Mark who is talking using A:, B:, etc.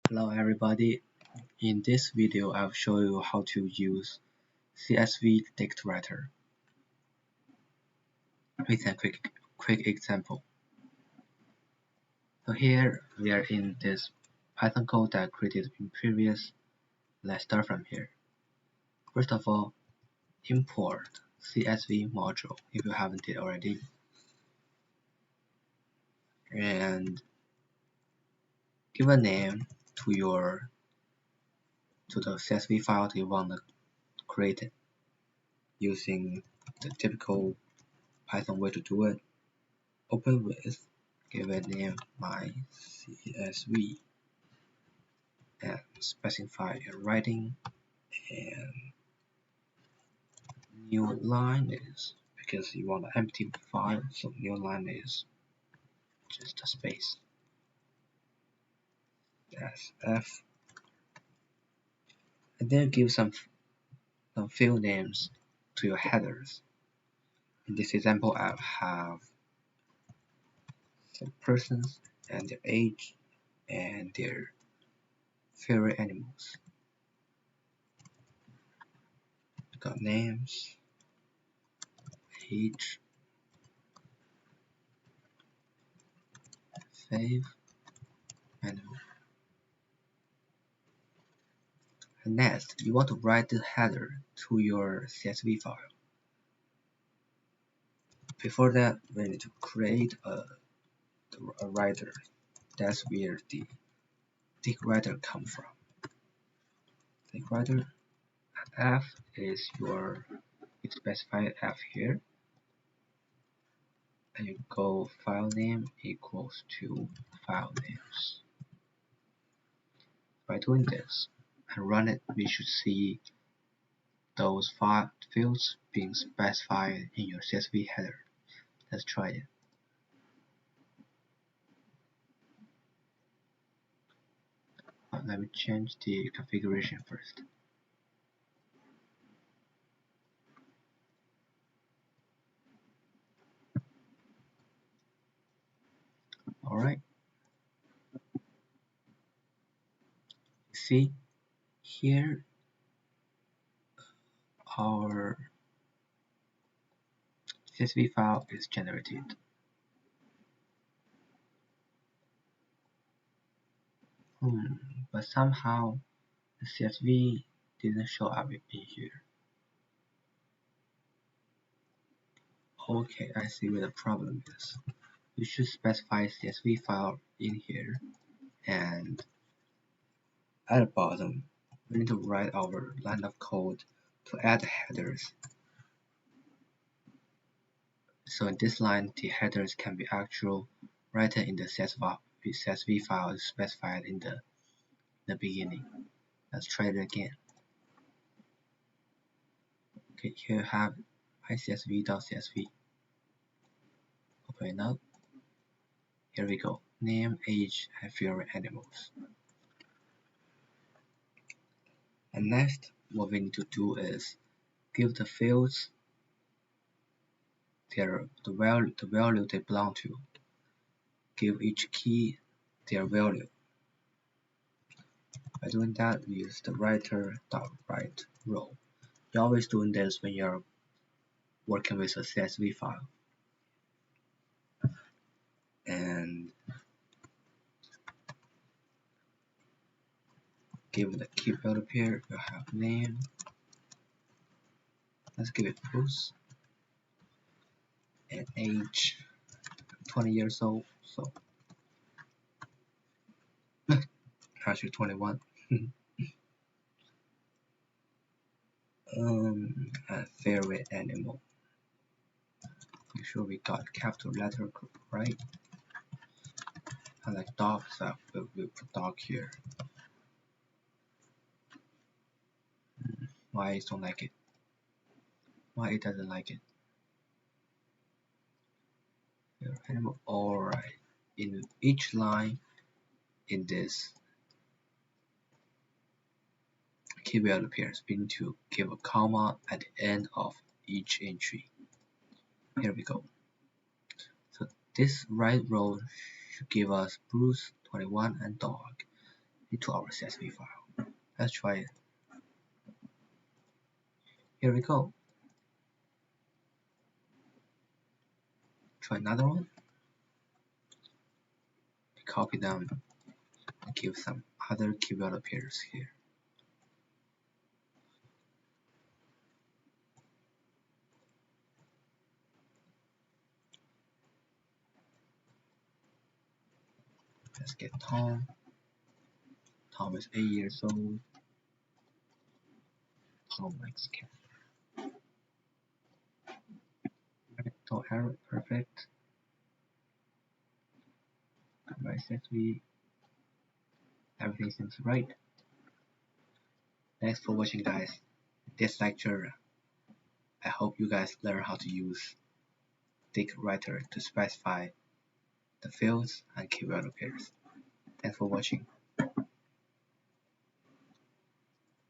A: Hello everybody, in this video I'll show you how to use csv.DictWriter with a quick example. So here we are in this Python code that I created in previous. Let's start from here. First of all, import csv module if you haven't did already, and give a name to the csv file that you want to create it using the typical Python way to do it. Open with, give it name my csv, and specify your writing, and new line is because you want an empty file, so new line is just a space. SF, and then give some field names to your headers. In this example, I have some persons and their age and their favorite animals. Got names, age, save, animal. And next, you want to write the header to your CSV file. Before that, we need to create a writer. That's where the DictWriter comes from. DictWriter F is you specify F here, and you go file name equals to file names. By doing this and run it, we should see those fields being specified in your CSV header. Let's try it. Let me change the configuration first. Alright. See, here our CSV file is generated. But somehow the CSV didn't show up in here. Okay, I see where the problem is. We should specify CSV file in here, and at the bottom we need to write our line of code to add headers. So in this line, the headers can be actually written in the CSV file specified in the beginning. Let's try it again. Okay, here you have icsv.csv. Open it up. Here we go. Name, age, and favorite animals. And next, what we need to do is give the fields the value they belong to. Give each key their value. By doing that, we use the writer.write row. You're always doing this when you're working with a CSV file. And give the key value here. You have name. Let's give it Bruce. And age 20 years old. So actually 21. And favorite animal. Make sure we got capital letter right. I like dog, so we'll put dog here. Why it don't like it? Why it doesn't like it? Favorite animal. Alright. In each line in this key value appears, we need to give a comma at the end of each entry. Here we go. So this right row should give us Bruce, 21, and dog. into our CSV file. Let's try it. Here we go. Try another one. Copy them and give some other keyword pairs here. Let's get Tom. Tom is 8 years old. Tom likes cat. No error, perfect. My CSV, everything seems right. Thanks for watching, guys. This lecture, I hope you guys learn how to use DictWriter to specify the fields and keyword pairs. Thanks for watching.